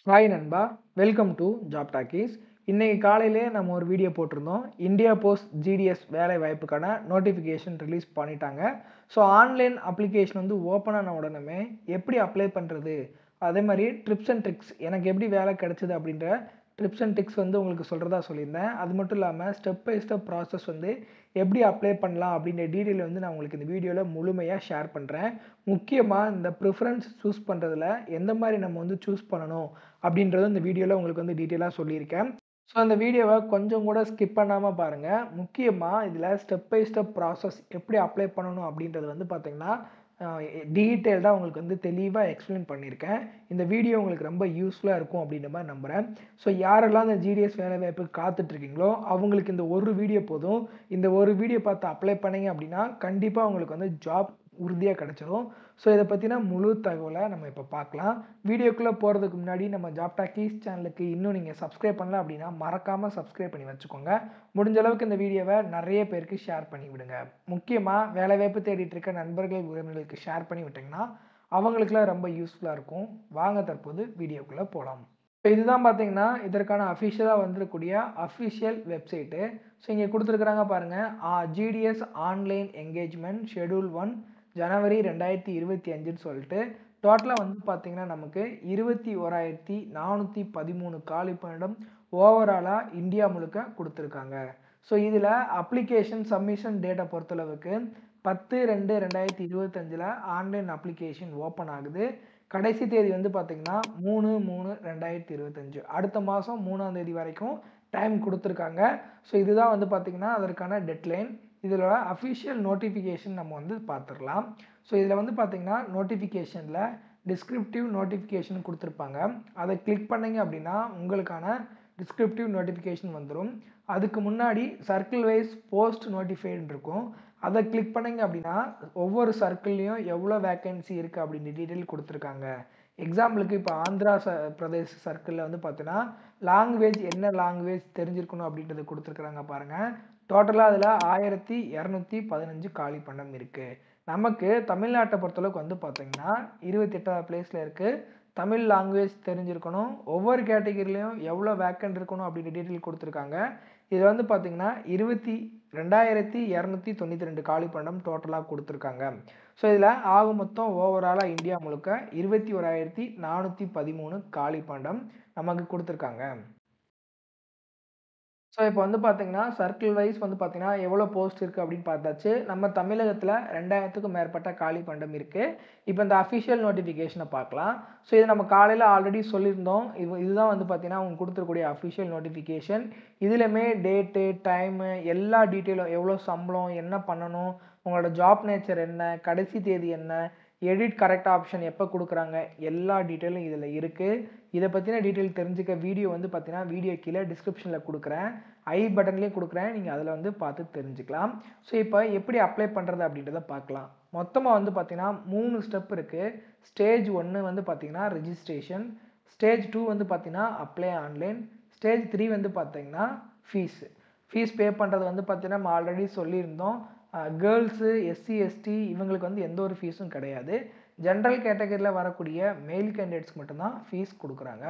Hi நண்பா, welcome to job talkies. இன்னைக்கு காலையிலே நம்ம ஒரு வீடியோ போட்டிருந்தோம். இந்தியா போஸ்ட் ஜிடிஎஸ் வேலை வாய்ப்புக்கான நோட்டிஃபிகேஷன் ரிலீஸ் பண்ணிட்டாங்க. ஸோ ஆன்லைன் அப்ளிகேஷன் வந்து ஓப்பன் ஆன உடனே எப்படி அப்ளை பண்ணுறது, அதே மாதிரி ட்ரிப்ஸ் அண்ட் ட்ரிக்ஸ் எனக்கு எப்படி வேலை கிடைச்சது அப்படின்ற ட்ரிப்ஸ் அண்ட் ட்ரிக்ஸ் வந்து உங்களுக்கு சொல்கிறதா சொல்லியிருந்தேன். அது மட்டும் இல்லாமல் ஸ்டெப் பை ஸ்டெப் ப்ராசஸ் வந்து எப்படி அப்ளை பண்ணலாம் அப்படின்ற டீட்டெயில் வந்து நான் உங்களுக்கு இந்த வீடியோவில் முழுமையாக ஷேர் பண்ணுறேன். முக்கியமாக இந்த ப்ரிஃபரன்ஸ் சூஸ் பண்ணுறதுல எந்த மாதிரி நம்ம வந்து சூஸ் பண்ணணும் அப்படின்றத இந்த வீடியோவில் உங்களுக்கு வந்து டீட்டெயிலாக சொல்லியிருக்கேன். ஸோ அந்த வீடியோவை கொஞ்சம் கூட ஸ்கிப் பண்ணாமல் பாருங்கள். முக்கியமாக இதில் ஸ்டெப் பை ஸ்டெப் ப்ராசஸ் எப்படி அப்ளை பண்ணணும் அப்படின்றது வந்து பார்த்திங்கன்னா டீட்டெயில்டாக உங்களுக்கு வந்து தெளிவாக எக்ஸ்பிளைன் பண்ணியிருக்கேன். இந்த வீடியோ உங்களுக்கு ரொம்ப யூஸ்ஃபுல்லாக இருக்கும் அப்படின்ற மாதிரி நம்புகிறேன். ஸோ யாரெல்லாம் இந்த ஜிடிஎஸ் வேலைவாய்ப்புக்கு காத்துட்ருக்கீங்களோ அவங்களுக்கு இந்த ஒரு வீடியோ போதும். இந்த ஒரு வீடியோ பார்த்து அப்ளை பண்ணீங்க அப்படின்னா கண்டிப்பாக உங்களுக்கு வந்து ஜாப் உறுதியாக கிடச்சிரும். ஸோ இதை பற்றின முழு தகவலை நம்ம இப்போ பார்க்கலாம். வீடியோக்குள்ளே போகிறதுக்கு முன்னாடி நம்ம ஜாப் டாக்கீஸ் சேனலுக்கு இன்னும் நீங்கள் சப்ஸ்கிரைப் பண்ணல அப்படின்னா மறக்காமல் சப்ஸ்கிரைப் பண்ணி வச்சுக்கோங்க. முடிஞ்ச அளவுக்கு இந்த வீடியோவை நிறைய பேருக்கு ஷேர் பண்ணி விடுங்க. முக்கியமாக வேலைவாய்ப்பு தேடிட்டு இருக்க நண்பர்கள் உறவினர்களுக்கு ஷேர் பண்ணி விட்டிங்கன்னா அவங்களுக்குலாம் ரொம்ப யூஸ்ஃபுல்லாக இருக்கும். வாங்க தற்போது வீடியோக்குள்ளே போகலாம். இப்போ இதுதான் பார்த்தீங்கன்னா இதற்கான அஃபிஷியலாக வந்துருக்கூடிய அஃபிஷியல் வெப்சைட்டு. ஸோ இங்கே கொடுத்துருக்குறாங்க பாருங்கள், ஜிடிஎஸ் ஆன்லைன் என்கேஜ்மெண்ட் ஷெடியூல் 1 ஜனவரி 2025ன்னு சொல்லிட்டு டோட்டலாக வந்து பார்த்திங்கன்னா நமக்கு 21,413 காலி பணியிடம் ஓவராலாக இந்தியா முழுக்க கொடுத்துருக்காங்க. ஸோ இதில் அப்ளிகேஷன் சப்மிஷன் டேட்டை பொறுத்தளவுக்கு 10/2/2025 ஆன்லைன் அப்ளிகேஷன் ஓப்பன் ஆகுது. கடைசி தேதி வந்து பார்த்திங்கன்னா 3/3/2025 அடுத்த மாதம் 3ஆம் தேதி வரைக்கும் டைம் கொடுத்துருக்காங்க. ஸோ இதுதான் வந்து பார்த்திங்கன்னா அதற்கான டெட்லைன். இதில் அஃபிஷியல் நோட்டிஃபிகேஷன் நம்ம வந்து பார்த்துடலாம். ஸோ இதில் வந்து பார்த்திங்கன்னா நோட்டிஃபிகேஷனில் டிஸ்கிரிப்டிவ் நோட்டிஃபிகேஷன் கொடுத்துருப்பாங்க. அதை கிளிக் பண்ணிங்க அப்படின்னா உங்களுக்கான டிஸ்கிரிப்டிவ் நோட்டிஃபிகேஷன் வந்துடும். அதுக்கு முன்னாடி சர்க்கிள் வைஸ் போஸ்ட் நோட்டிஃபைடுன்னு இருக்கும். அதை கிளிக் பண்ணிங்க அப்படின்னா ஒவ்வொரு சர்க்கிள்லேயும் எவ்வளோ வேக்கன்சி இருக்குது அப்படின்ற டீட்டெயில் கொடுத்துருக்காங்க. எக்ஸாம்பிளுக்கு இப்போ ஆந்திரா பிரதேஷ் சர்க்கிளில் வந்து பார்த்தீங்கன்னா லாங்குவேஜ் என்ன லாங்குவேஜ் தெரிஞ்சிருக்கணும் அப்படின்றது கொடுத்துருக்குறாங்க பாருங்கள். டோட்டலாக அதில் 1215 காலி பணியிடம் இருக்குது. நமக்கு தமிழ்நாட்டை பொறுத்தளவுக்கு வந்து பார்த்திங்கன்னா 28வது பிளேஸில் இருக்குது. தமிழ் லாங்குவேஜ் தெரிஞ்சிருக்கணும். ஒவ்வொரு கேட்டகிரிலையும் எவ்வளோ வேக்கன்ட் இருக்கணும் அப்படின்ற டீட்டெயில் கொடுத்துருக்காங்க. இதில் வந்து பார்த்திங்கன்னா 22,292 காலி பணியிடம் டோட்டலாக கொடுத்துருக்காங்க. ஸோ இதில் ஆக மொத்தம் ஓவராலாக இந்தியா முழுக்க 21,413 காலி பணியிடம் நமக்கு கொடுத்துருக்காங்க. ஸோ இப்போ வந்து பார்த்தீங்கன்னா சர்க்கிள் வைஸ் வந்து பார்த்தீங்கன்னா எவ்வளோ போஸ்ட் இருக்குது அப்படின்னு பார்த்தாச்சு. நம்ம தமிழகத்தில் 2000க்கும் மேற்பட்ட காலி பணியிடம் இருக்குது. இப்போ இந்த அஃபிஷியல் நோட்டிஃபிகேஷனை பார்க்கலாம். ஸோ இதை நம்ம காலையில் ஆல்ரெடி சொல்லியிருந்தோம். இதுதான் வந்து பார்த்தீங்கன்னா அவங்க கொடுத்துருக்கூடிய அஃபிஷியல் நோட்டிஃபிகேஷன். இதுலையுமே டேட்டு, டைமு, எல்லா டீட்டெயிலும் எவ்வளோ சம்பளம், என்ன பண்ணணும், உங்களோட ஜாப் நேச்சர் என்ன, கடைசி தேதி என்ன, எடிட் கரெக்ட் ஆப்ஷன் எப்போ கொடுக்குறாங்க, எல்லா டீட்டெயிலும் இதில் இருக்குது. இதை பற்றின டீட்டெயில் தெரிஞ்சுக்க வீடியோ வந்து பார்த்தீங்கன்னா வீடியோ கீழே டிஸ்கிரிப்ஷனில் கொடுக்குறேன், ஐ பட்டன்லேயும் கொடுக்குறேன். நீங்கள் அதில் வந்து பார்த்து தெரிஞ்சுக்கலாம். ஸோ இப்போ எப்படி அப்ளை பண்ணுறது அப்படின்றத பார்க்கலாம். மொத்தமாக வந்து பார்த்தீங்கன்னா 3 ஸ்டெப் இருக்குது. ஸ்டேஜ் 1 வந்து பார்த்தீங்கன்னா ரிஜிஸ்ட்ரேஷன், ஸ்டேஜ் 2 வந்து பார்த்தீங்கன்னா அப்ளை ஆன்லைன், ஸ்டேஜ் 3 வந்து பார்த்தீங்கன்னா ஃபீஸ் பே பண்ணுறது வந்து பார்த்தீங்கன்னா நம்ம ஆல்ரெடி சொல்லியிருந்தோம். கேர்ள்ஸு, எஸ்சி, எஸ்டி இவங்களுக்கு வந்து எந்த ஒரு ஃபீஸும் கிடையாது. ஜென்ரல் கேட்டகரியில் வரக்கூடிய மெயில் கேண்டிடேட்ஸ்க்கு மட்டும்தான் ஃபீஸ் கொடுக்குறாங்க.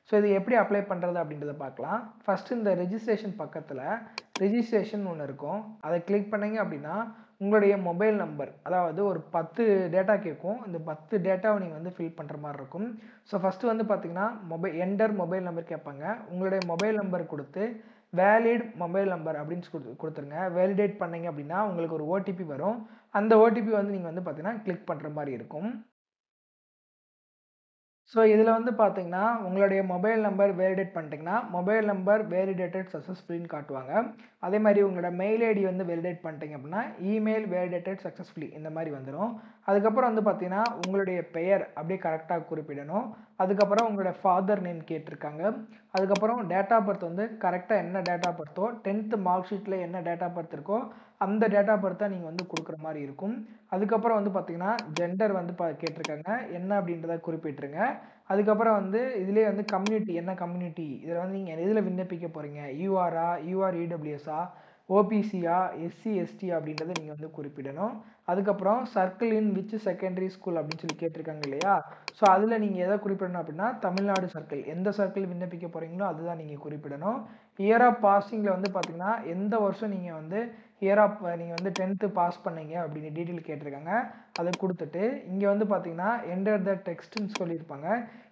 ஸோ இது எப்படி அப்ளை பண்ணுறது அப்படின்றத பார்க்கலாம். ஃபஸ்ட்டு இந்த ரெஜிஸ்ட்ரேஷன் பக்கத்தில் ரெஜிஸ்ட்ரேஷன் ஒன்று இருக்கும். அதை கிளிக் பண்ணிங்க அப்படின்னா உங்களுடைய மொபைல் நம்பர், அதாவது ஒரு 10 டேட்டா கேட்கும். இந்த 10 டேட்டாவை நீங்கள் வந்து ஃபில் பண்ணுற மாதிரி இருக்கும். ஸோ ஃபஸ்ட்டு வந்து பார்த்தீங்கன்னா என்டர் மொபைல் நம்பர் கேட்பாங்க. உங்களுடைய மொபைல் நம்பர் கொடுத்து வேலிட் மொபைல் நம்பர் அப்படின்னு கொடுத்துருங்க. வேலிடேட் பண்ணிங்க அப்படின்னா உங்களுக்கு ஒரு ஓடிபி வரும். அந்த ஓடிபி வந்து நீங்கள் வந்து பார்த்தீங்கன்னா கிளிக் பண்ணுற மாதிரி இருக்கும். ஸோ இதில் வந்து பார்த்தீங்கன்னா உங்களுடைய மொபைல் நம்பர் வேலிடேட் பண்ணிட்டீங்கன்னா மொபைல் நம்பர் வேலிடேட்டட் சக்ஸஸ்ஃபுல்லின்னு காட்டுவாங்க. அதே மாதிரி உங்களோட மெயில் ஐடி வந்து வேலிடேட் பண்ணிட்டீங்க அப்படின்னா இமெயில் வேலிடேட்டட் சக்ஸஸ்ஃபுல்லி இந்த மாதிரி வந்துடும். அதுக்கப்புறம் வந்து பார்த்தீங்கன்னா உங்களுடைய பெயர் அப்படியே கரெக்டாக குறிப்பிடணும். அதுக்கப்புறம் உங்களோட ஃபாதர் நேம் கேட்டிருக்காங்க. அதுக்கப்புறம் டேட் ஆஃப் பர்த் வந்து கரெக்டாக என்ன டேட் ஆஃப் பர்த்தோ 10th மார்க் ஷீட்டில் என்ன டேட் ஆஃப் பர்த் இருக்கோ அந்த டேட் ஆஃப் பர்த்தை நீங்கள் வந்து கொடுக்குற மாதிரி இருக்கும். அதுக்கப்புறம் வந்து பார்த்தீங்கன்னா ஜெண்டர் வந்து கேட்டிருக்காங்க, என்ன அப்படின்றத குறிப்பிட்டுருங்க. அதுக்கப்புறம் வந்து இதிலே வந்து கம்யூனிட்டி என்ன கம்யூனிட்டி, இதில் வந்து நீங்கள் எதில் விண்ணப்பிக்க போகிறீங்க, யூஆர்ஆ, யூஆர் இடபிள்யூஎஸ்ஆ, ஓபிசியா, எஸ்சி, எஸ்டி அப்படின்றத நீங்கள் வந்து குறிப்பிடணும். அதுக்கப்புறம் circle in which secondary school அப்படின்னு சொல்லி கேட்டிருக்காங்க இல்லையா? ஸோ அதில் நீங்கள் எதை குறிப்பிடணும் அப்படின்னா தமிழ்நாடு சர்க்கிள். எந்த சர்க்கிள் விண்ணப்பிக்க போகிறீங்களோ அதுதான் நீங்கள் குறிப்பிடணும். இயர் ஆஃப் பாசிங்கில் வந்து பார்த்தீங்கன்னா எந்த வருஷம் நீங்கள் வந்து இயர் ஆஃப் நீங்கள் வந்து 10th பாஸ் பண்ணீங்க அப்படின்னு டீட்டெயில் கேட்டிருக்காங்க. அதை கொடுத்துட்டு இங்கே வந்து பார்த்தீங்கன்னா என்டர் த டெக்ஸ்ட்னு சொல்லியிருப்பாங்க.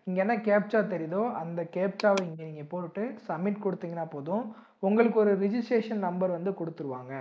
இங்கே என்ன கேப்ச்சா தெரியுதோ அந்த கேப்ச்சாவை இங்கே நீங்கள் போட்டுட்டு சப்மிட் கொடுத்தீங்கன்னா போதும். உங்களுக்கு ஒரு ரிஜிஸ்ட்ரேஷன் நம்பர் வந்து கொடுத்துருவாங்க.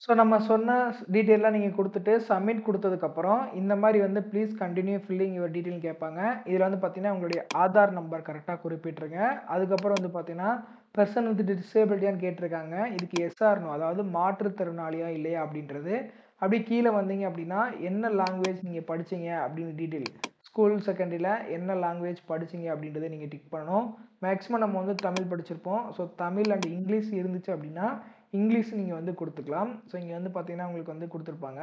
ஸோ நம்ம சொன்ன டீட்டெயில்லாம் நீங்கள் கொடுத்துட்டு சப்மிட் கொடுத்ததுக்கப்புறம் இந்த மாதிரி வந்து please continue filling your detail கேட்பாங்க. இதில் வந்து பார்த்தீங்கன்னா உங்களுடைய ஆதார் நம்பர் கரெக்டாக குறிப்பிட்டுருங்க. அதுக்கப்புறம் வந்து பார்த்தீங்கன்னா பெர்சன் வித் டிசேபிலிட்டியான்னு கேட்டிருக்காங்க. இதுக்கு எஸ் ஆர் நோ, அதாவது மாற்றுத்திறனாளியா இல்லையா அப்படின்றது. அப்படி கீழே வந்தீங்க அப்படின்னா என்ன லாங்குவேஜ் நீங்கள் படிச்சீங்க அப்படின்னு டீட்டெயில், ஸ்கூல் செகண்டரியில் என்ன லாங்குவேஜ் படிச்சீங்க அப்படின்றத நீங்கள் டிக் பண்ணணும். மேக்ஸிமம் நம்ம வந்து தமிழ் படிச்சிருப்போம். ஸோ தமிழ் அண்ட் இங்கிலீஷ் இருந்துச்சு அப்படின்னா இங்கிலீஷ் நீங்கள் வந்து கொடுத்துக்கலாம். ஸோ இங்கே வந்து பார்த்தீங்கன்னா உங்களுக்கு வந்து கொடுத்துருப்பாங்க.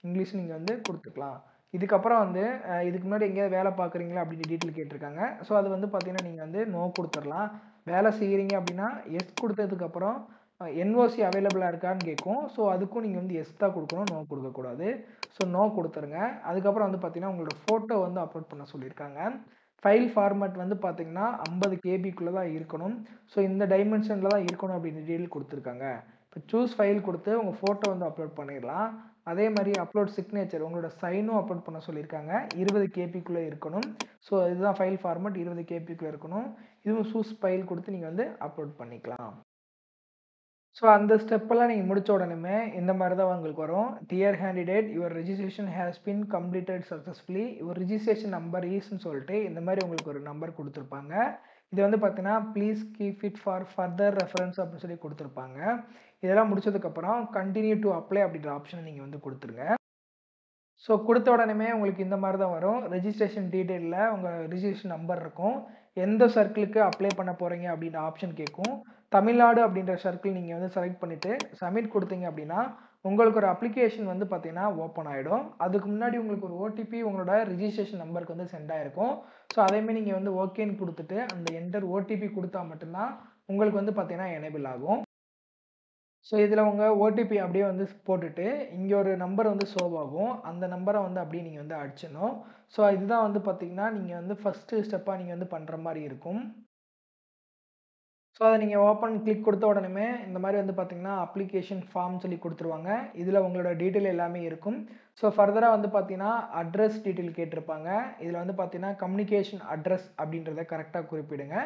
இங்கிலீஷ் நீங்கள் வந்து கொடுத்துக்கலாம். இதுக்கப்புறம் வந்து இதுக்கு முன்னாடி எங்கேயாவது வேலை பார்க்குறீங்களா அப்படின்னு டீட்டெயில் கேட்டிருக்காங்க. ஸோ அது வந்து பார்த்தீங்கன்னா நீங்கள் வந்து நோ கொடுத்துடலாம். வேலை செய்கிறீங்க அப்படின்னா எஸ் கொடுத்ததுக்கப்புறம் என்ஓசி அவைலபிளாக இருக்கான்னு கேட்கும். ஸோ அதுக்கும் நீங்கள் வந்து எஸ் தான் கொடுக்கணும், நோ கொடுக்கக்கூடாது. ஸோ நோ கொடுத்துருங்க. அதுக்கப்புறம் வந்து பார்த்தீங்கன்னா உங்களோட ஃபோட்டோ வந்து அப்லோட் பண்ண சொல்லியிருக்காங்க. ஃபைல் ஃபார்மேட் வந்து பார்த்தீங்கன்னா 50 கேபிக்குள்ளே தான் இருக்கணும். ஸோ இந்த டைமென்ஷனில் தான் இருக்கணும் அப்படின்னு டீட்டெயில் கொடுத்துருக்காங்க. இப்போ சூஸ் ஃபைல் கொடுத்து உங்கள் ஃபோட்டோ வந்து அப்லோட் பண்ணிடலாம். அதே மாதிரி அப்லோட் சிக்னேச்சர், உங்களோட சைனும் அப்லோட் பண்ண சொல்லியிருக்காங்க. 20 கேபிக்குள்ளே இருக்கணும். ஸோ இதுதான் ஃபைல் ஃபார்மேட், 20 கேபிக்குள்ளே இருக்கணும். இதுவும் சூஸ் ஃபைல் கொடுத்து நீங்கள் வந்து அப்லோட் பண்ணிக்கலாம். ஸோ அந்த ஸ்டெப்பெல்லாம் நீங்கள் முடிச்ச உடனே இந்த மாதிரி தான் உங்களுக்கு வரும். Dear candidate, your registration has been completed successfully, your registration number ஈஸ்ன்னு சொல்லிட்டு இந்த மாதிரி உங்களுக்கு ஒரு நம்பர் கொடுத்துருப்பாங்க. இது வந்து பார்த்தீங்கன்னா please keep it for further reference அப்படின்னு சொல்லி கொடுத்துருப்பாங்க. இதெல்லாம் முடிச்சதுக்கப்புறம் கண்டினியூ டு அப்ளை அப்படின்ற ஆப்ஷனை நீங்கள் வந்து கொடுத்துருங்க. ஸோ கொடுத்த உடனே உங்களுக்கு இந்த மாதிரி தான் வரும். ரெஜிஸ்ட்ரேஷன் டீட்டெயிலில் உங்கள் ரெஜிஸ்ட்ரேஷன் நம்பர் இருக்கும். எந்த சர்க்கிளுக்கு அப்ளை பண்ண போகிறீங்க அப்படின்ற ஆப்ஷன் கேட்கும். தமிழ்நாடு அப்படின்ற சர்க்கிள் நீங்கள் வந்து செலக்ட் பண்ணிவிட்டு சப்மிட் கொடுத்தீங்க அப்படின்னா உங்களுக்கு ஒரு அப்ளிகேஷன் வந்து பார்த்தீங்கன்னா ஓப்பன் ஆகிடும். அதுக்கு முன்னாடி உங்களுக்கு ஒரு ஓடிபி உங்களோட ரெஜிஸ்ட்ரேஷன் நம்பருக்கு வந்து சென்ட் ஆகிருக்கும். ஸோ அதேமாதிரி நீங்கள் வந்து ஓகேன்னு கொடுத்துட்டு அந்த என்டர் ஓடிபி கொடுத்தா மட்டும்தான் உங்களுக்கு வந்து பார்த்தீங்கன்னா எனேபிள் ஆகும். ஸோ இதில் உங்கள் ஓடிபி அப்படியே வந்து போட்டுட்டு இங்கே ஒரு நம்பர் வந்து ஷோ ஆகும். அந்த நம்பரை வந்து அப்படியே நீங்கள் வந்து அடிச்சிடணும். ஸோ இதுதான் வந்து பார்த்தீங்கன்னா நீங்கள் வந்து ஃபஸ்ட்டு ஸ்டெப்பாக நீங்கள் வந்து பண்ணுற மாதிரி இருக்கும். ஸோ அதை நீங்கள் ஓப்பன் கிளிக் கொடுத்த உடனே இந்த மாதிரி வந்து பார்த்தீங்கன்னா அப்ளிகேஷன் ஃபார்ம் சொல்லி கொடுத்துருவாங்க. இதில் உங்களோட டீட்டெயில் எல்லாமே இருக்கும். ஸோ ஃபர்தராக வந்து பார்த்தீங்கன்னா அட்ரஸ் டீட்டெயில் கேட்டிருப்பாங்க. இதில் வந்து பார்த்தீங்கன்னா கம்யூனிகேஷன் அட்ரஸ் அப்படின்றத கரெக்டாக குறிப்பிடுங்க.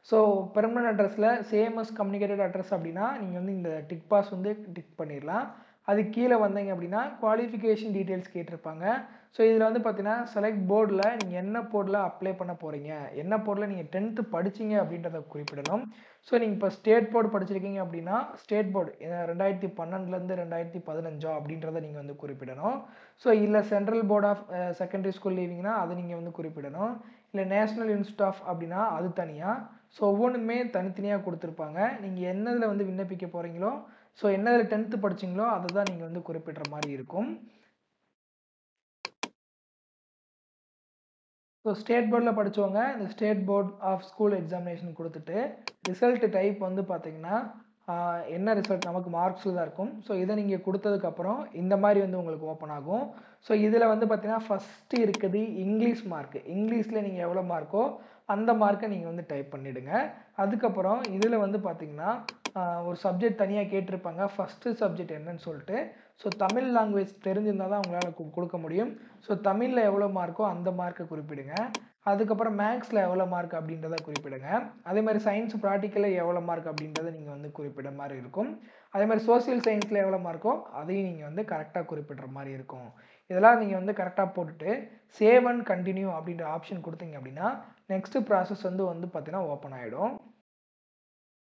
ஸோ பெர்மனன்ட் அட்ரஸில் சேம் அஸ் கம்யூனிகேட்டட் அட்ரஸ் அப்படின்னா நீங்கள் வந்து இந்த டிக் பாஸ் வந்து டிக் பண்ணிடலாம். அது கீழே வந்தீங்க அப்படின்னா குவாலிஃபிகேஷன் டீட்டெயில்ஸ் கேட்டிருப்பாங்க. ஸோ இதில் வந்து பார்த்தீங்கன்னா செலக்ட் போர்டில் நீங்கள் என்ன போர்டில் அப்ளை பண்ண போகிறீங்க, என்ன போர்டில் நீங்கள் 10th படிச்சீங்க அப்படின்றத குறிப்பிடணும். ஸோ நீங்கள் இப்போ ஸ்டேட் போர்டு படிச்சிருக்கீங்க அப்படின்னா ஸ்டேட் போர்டு 2012லேருந்து 2015 அப்படின்றத நீங்கள் வந்து குறிப்பிடணும். ஸோ இல்லை central board of secondary school லீவிங்னா அதை நீங்கள் வந்து குறிப்பிடணும். இல்லை நேஷனல் இன்ஸ்டியூட் ஆஃப் அப்படின்னா அது தனியாக. ஸோ ஒவ்வொன்றுமே தனித்தனியாக கொடுத்துருப்பாங்க. நீங்கள் என்னதில் வந்து விண்ணப்பிக்க போகிறீங்களோ, ஸோ என்னதில் 10th படிச்சீங்களோ அதை தான் நீங்கள் வந்து குறிப்பிடுற மாதிரி இருக்கும். ஸோ ஸ்டேட் போர்டில் படித்தவங்க இந்த state board of school examination கொடுத்துட்டு ரிசல்ட் டைப் வந்து பார்த்தீங்கன்னா என்ன ரிசல்ட் நமக்கு மார்க்ஸில் தான் இருக்கும். ஸோ இதை நீங்கள் கொடுத்ததுக்கப்புறம் இந்த மாதிரி வந்து உங்களுக்கு ஓப்பன் ஆகும். ஸோ இதில் வந்து பார்த்தீங்கன்னா ஃபஸ்ட்டு இருக்குது இங்கிலீஷ் மார்க்கு. இங்கிலீஷில் நீங்கள் எவ்வளோ மார்க்கோ அந்த மார்க்கை நீங்கள் வந்து டைப் பண்ணிவிடுங்க. அதுக்கப்புறம் இதில் வந்து பார்த்தீங்கன்னா ஒரு சப்ஜெக்ட் தனியாக கேட்டிருப்பாங்க. ஃபஸ்ட்டு சப்ஜெக்ட் என்னன்னு சொல்லிட்டு. ஸோ தமிழ் லாங்குவேஜ் தெரிஞ்சிருந்தால் தான் உங்களால் கொடுக்க முடியும். ஸோ தமிழில் எவ்வளோ மார்க்கோ அந்த மார்க்கை குறிப்பிடுங்க. அதுக்கப்புறம் மேக்ஸில் எவ்வளோ மார்க் அப்படின்றத குறிப்பிடுங்க. அதே மாதிரி சயின்ஸ் ப்ராக்டிக்கலில் எவ்வளோ மார்க் அப்படின்றத நீங்கள் வந்து குறிப்பிட மாதிரி இருக்கும். அதே மாதிரி சோசியல் சயின்ஸில் எவ்வளோ மார்க்கோ அதையும் நீங்கள் வந்து கரெக்டாக குறிப்பிடுற மாதிரி இருக்கும். இதெல்லாம் நீங்கள் வந்து கரெக்டாக போட்டுட்டு சேவ் அண்ட் கண்டினியூ அப்படின்ற ஆப்ஷன் கொடுத்தீங்க அப்படின்னா நெக்ஸ்ட்டு ப்ராசஸ் வந்து பார்த்தீங்கன்னா ஓப்பன் ஆகிடும்.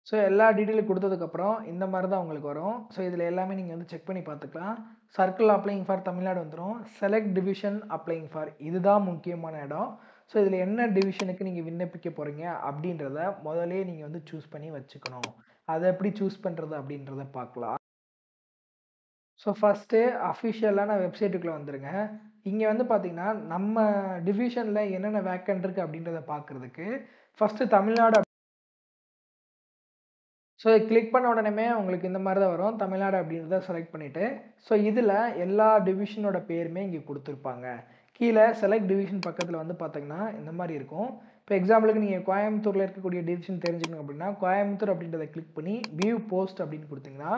ஸோ எல்லா டீட்டெயிலும் கொடுத்ததுக்கப்புறம் இந்த மாதிரி தான் உங்களுக்கு வரும். ஸோ இதில் எல்லாமே நீங்கள் வந்து செக் பண்ணி பார்த்துக்கலாம். சர்க்கிள் அப்ளையிங் ஃபார் தமிழ்நாடு வந்துடும். செலக்ட் டிவிஷன் அப்ளையிங் ஃபார் இதுதான் முக்கியமான இடம். ஸோ இதில் என்ன டிவிஷனுக்கு நீங்கள் விண்ணப்பிக்க போகிறீங்க அப்படின்றத முதலே நீங்கள் வந்து சூஸ் பண்ணி வச்சுக்கணும். அதை எப்படி சூஸ் பண்ணுறது அப்படின்றத பார்க்கலாம். ஸோ ஃபஸ்ட்டு அஃபிஷியலான வெப்சைட்டுக்குள்ளே வந்துடுங்க. இங்கே வந்து பார்த்தீங்கன்னா நம்ம டிவிஷனில் என்னென்ன வேக்கன்ட் இருக்குது அப்படின்றத பார்க்குறதுக்கு ஃபஸ்ட்டு தமிழ்நாடு ஸோ கிளிக் பண்ண உடனேமே உங்களுக்கு இந்த மாதிரி தான் வரும். தமிழ்நாடு அப்படின்றத செலக்ட் பண்ணிவிட்டு, ஸோ இதில் எல்லா டிவிஷனோட பேருமே இங்கே கொடுத்துருப்பாங்க. கீழே செலக்ட் டிவிஷன் பக்கத்தில் வந்து பார்த்தீங்கன்னா இந்த மாதிரி இருக்கும். இப்போ எக்ஸாம்பிளுக்கு நீங்கள் கோயம்புத்தூரில் இருக்கக்கூடிய டிவிஷன் தெரிஞ்சுக்கணும் அப்படின்னா, கோயம்புத்தூர் அப்படின்றத கிளிக் பண்ணி வியூ போஸ்ட் அப்படின்னு கொடுத்தீங்கன்னா,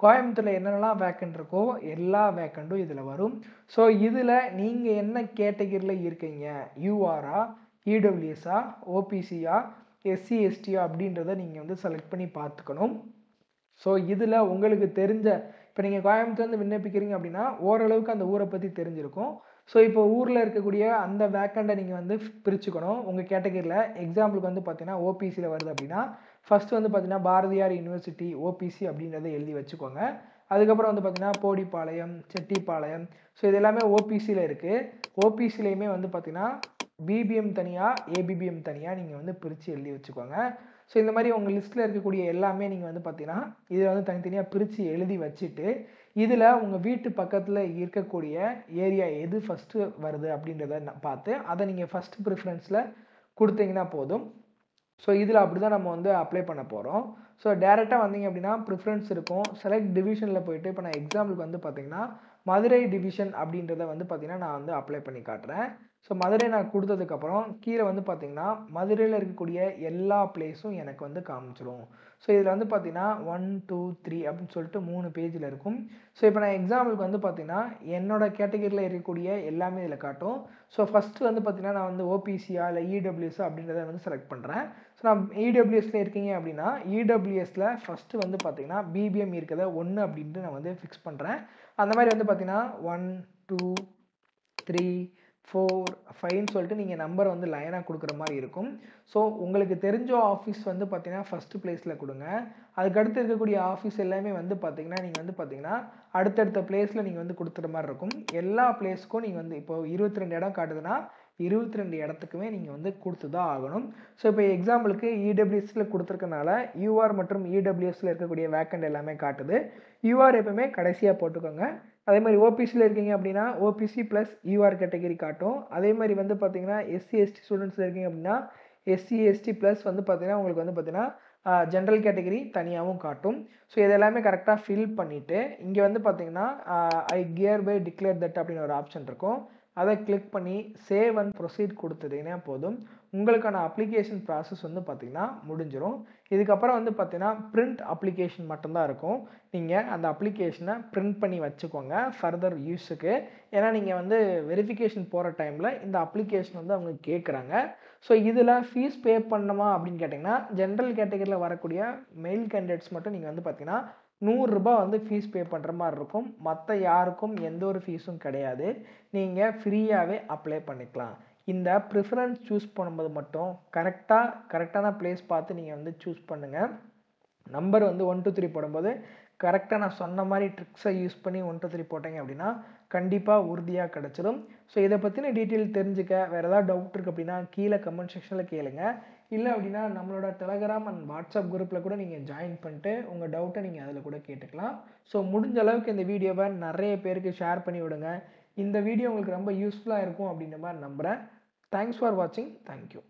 கோயம்புத்தூரில் என்னென்னலாம் வேக்கண்ட் இருக்கோ எல்லா வேக்கண்ட்டும் இதில் வரும். ஸோ இதில் நீங்கள் என்ன கேட்டகரியில் இருக்கீங்க, யூஆரா, இடபிள்யூஎஸ்ஸா, ஓபிசியா, எஸ்சி எஸ்டியா அப்படின்றத நீங்கள் வந்து செலக்ட் பண்ணி பார்த்துக்கணும். ஸோ இதில் உங்களுக்கு தெரிஞ்ச இப்போ நீங்கள் கோயம்புத்தூர்லேருந்து விண்ணப்பிக்கிறீங்க அப்படின்னா ஓரளவுக்கு அந்த ஊரை பற்றி தெரிஞ்சிருக்கும். ஸோ இப்போ ஊரில் இருக்கக்கூடிய அந்த வேக்கண்ட்டை நீங்கள் வந்து பிரிச்சுக்கணும் உங்கள் கேட்டகரியில். எக்ஸாம்பிளுக்கு வந்து பார்த்தீங்கன்னா ஓபிசியில் வருது அப்படின்னா ஃபஸ்ட்டு வந்து பார்த்தீங்கன்னா பாரதியார் யூனிவர்சிட்டி ஓபிசி அப்படின்றத எழுதி வச்சுக்கோங்க. அதுக்கப்புறம் வந்து பார்த்தீங்கன்னா போடிப்பாளையம், செட்டிப்பாளையம், ஸோ இது எல்லாமே ஓபிசியில் இருக்குது. ஓபிசிலையுமே வந்து பார்த்தீங்கன்னா பிபிஎம் தனியாக, ஏபிபிஎம் தனியாக நீங்கள் வந்து பிரித்து எழுதி வச்சுக்கோங்க. ஸோ இந்த மாதிரி உங்கள் லிஸ்ட்டில் இருக்கக்கூடிய எல்லாமே நீங்கள் வந்து பார்த்தீங்கன்னா இதில் வந்து தனித்தனியாக பிரித்து எழுதி வச்சுட்டு, இதில் உங்கள் வீட்டு பக்கத்தில் இருக்கக்கூடிய ஏரியா எது ஃபஸ்ட்டு வருது அப்படின்றத பார்த்து அதை நீங்கள் ஃபஸ்ட்டு ப்ரிஃபரன்ஸில் கொடுத்தீங்கன்னா போதும். ஸோ இதில் அப்படி தான் நம்ம வந்து அப்ளை பண்ண போகிறோம். ஸோ டேரெக்டாக வந்தீங்க அப்படின்னா ப்ரிஃபரன்ஸ் இருக்கும். செலக்ட் டிவிஷனில் போயிட்டு இப்போ நான் எக்ஸாம்பிளுக்கு வந்து பார்த்தீங்கன்னா மதுரை டிவிஷன் அப்படின்றத வந்து பார்த்தீங்கன்னா நான் வந்து அப்ளை பண்ணி காட்டுறேன். ஸோ மதுரை நான் கொடுத்ததுக்கப்புறம் கீழே வந்து பார்த்தீங்கன்னா மதுரையில் இருக்கக்கூடிய எல்லா பிளேஸும் எனக்கு வந்து காமிச்சிரும். ஸோ இதில் வந்து பார்த்தீங்கன்னா 1, 2, 3 அப்படின்னு சொல்லிட்டு 3 பேஜில் இருக்கும். ஸோ இப்போ நான் எக்ஸாம்பிளுக்கு வந்து பார்த்தீங்கன்னா என்னோட கேட்டகரியில் இருக்கக்கூடிய எல்லாமே இதில் காட்டும். ஸோ ஃபஸ்ட்டு வந்து பார்த்தீங்கன்னா நான் வந்து ஓபிசியா இல்லை இடபிள்யூஎஸ்ஸா அப்படின்றத வந்து செலக்ட் பண்ணுறேன். ஸோ நான் இடபிள்யூஎஸ்ல இருக்கீங்க அப்படின்னா இடபிள்யூஎஸ்ல ஃபஸ்ட்டு வந்து பார்த்தீங்கன்னா பிபிஎம் இருக்கிறத 1 அப்படின்ட்டு நான் வந்து ஃபிக்ஸ் பண்ணுறேன். அந்த மாதிரி வந்து பார்த்தீங்கன்னா 1, 2, 3, 4, 5ன்னு சொல்லிட்டு நீங்கள் நம்பர் வந்து லைனாக கொடுக்குற மாதிரி இருக்கும். ஸோ உங்களுக்கு தெரிஞ்ச ஆஃபீஸ் வந்து பார்த்தீங்கன்னா ஃபஸ்ட்டு ப்ளேஸில் கொடுங்க. அதுக்கடுத்து இருக்கக்கூடிய ஆஃபீஸ் எல்லாமே வந்து பார்த்தீங்கன்னா நீங்கள் வந்து பார்த்தீங்கன்னா அடுத்தடுத்த ப்ளேஸில் நீங்கள் வந்து கொடுத்துற மாதிரி இருக்கும். எல்லா ப்ளேஸ்க்கும் நீங்கள் வந்து இப்போ 22 இடம் காட்டுதுன்னா 22 இடத்துக்குமே நீங்கள் வந்து கொடுத்து தான் ஆகணும். ஸோ இப்போ எக்ஸாம்பிளுக்கு இடபிள்யூஎஸ்ல கொடுத்துருக்கனால யூஆர் மற்றும் இடபிள்யூஎஸ்ல இருக்கக்கூடிய வேக்கண்ட் எல்லாமே காட்டுது. யூஆர் எப்பவுமே கடைசியாக போட்டுக்கோங்க. அதே மாதிரி ஓபிசியில் இருக்கீங்க அப்படின்னா ஓபிசி ப்ளஸ் யூஆர் கேட்டகரி காட்டும். அதே மாதிரி வந்து பார்த்தீங்கன்னா எஸ்சி எஸ்டி ஸ்டூடெண்ட்ஸில் இருக்கீங்க அப்படின்னா எஸ்சி எஸ்டி ப்ளஸ் வந்து பார்த்தீங்கன்னா உங்களுக்கு வந்து பார்த்தீங்கன்னா ஜென்ரல் கேட்டகரி தனியாகவும் காட்டும். ஸோ இதெல்லாமே கரெக்டாக ஃபில் பண்ணிவிட்டு இங்கே வந்து பார்த்தீங்கன்னா ஐ கியர் பை டிக்ளேர் தட் அப்படின்னு ஒரு ஆப்ஷன் இருக்கும். அதை கிளிக் பண்ணி சேவ் அண்ட் ப்ரொசீட் கொடுத்துட்டீங்கன்னா போதும். உங்களுக்கான அப்ளிகேஷன் ப்ராசஸ் வந்து பார்த்திங்கன்னா முடிஞ்சிடும். இதுக்கப்புறம் வந்து பார்த்திங்கன்னா பிரிண்ட் அப்ளிகேஷன் மட்டும்தான் இருக்கும். நீங்கள் அந்த அப்ளிகேஷனை பிரிண்ட் பண்ணி வச்சுக்கோங்க ஃபர்தர் யூஸுக்கு. ஏன்னா நீங்கள் வந்து வெரிஃபிகேஷன் போகிற டைமில் இந்த அப்ளிகேஷன் வந்து அவங்க கேட்குறாங்க. ஸோ இதில் ஃபீஸ் பே பண்ணணுமா அப்படின்னு கேட்டிங்கன்னா ஜென்ரல் கேட்டகரியில் வரக்கூடிய மெயில் கேண்டிடேட்ஸ் மட்டும் நீங்கள் வந்து பார்த்திங்கன்னா ₹100 வந்து ஃபீஸ் பே பண்ணுற மாதிரி இருக்கும். மற்ற யாருக்கும் எந்த ஒரு ஃபீஸும் கிடையாது. நீங்கள் ஃப்ரீயாகவே அப்ளை பண்ணிக்கலாம். இந்த ப்ரிஃபரன்ஸ் சூஸ் பண்ணும்போது மட்டும் கரெக்டான ப்ளேஸ் பார்த்து நீங்கள் வந்து சூஸ் பண்ணுங்கள். நம்பர் வந்து 1, 2, 3 போடும்போது கரெக்டாக நான் சொன்ன மாதிரி ட்ரிக்ஸை யூஸ் பண்ணி 1, 2, 3 போட்டீங்க அப்படின்னா கண்டிப்பாக உறுதியாக கிடச்சிடும். ஸோ இதை பற்றின டீட்டெயில் தெரிஞ்சுக்க வேறு ஏதாவது டவுட் இருக்குது அப்படின்னா கீழே கமெண்ட் செக்ஷனில் கேளுங்க. இல்லை அப்படின்னா நம்மளோட டெலகிராம் அண்ட் வாட்ஸ்அப் குரூப்பில் கூட நீங்கள் ஜாயின் பண்ணிட்டு உங்கள் டவுட்டை நீங்கள் அதில் கூட கேட்டுக்கலாம். ஸோ முடிஞ்ச அளவுக்கு இந்த வீடியோவை நிறைய பேருக்கு ஷேர் பண்ணி விடுங்க. இந்த வீடியோ உங்களுக்கு ரொம்ப யூஸ்ஃபுல்லாக இருக்கும் அப்படின்ற மாதிரி நம்புகிறேன். தேங்க்ஸ் ஃபார் வாட்சிங். தேங்க்யூ.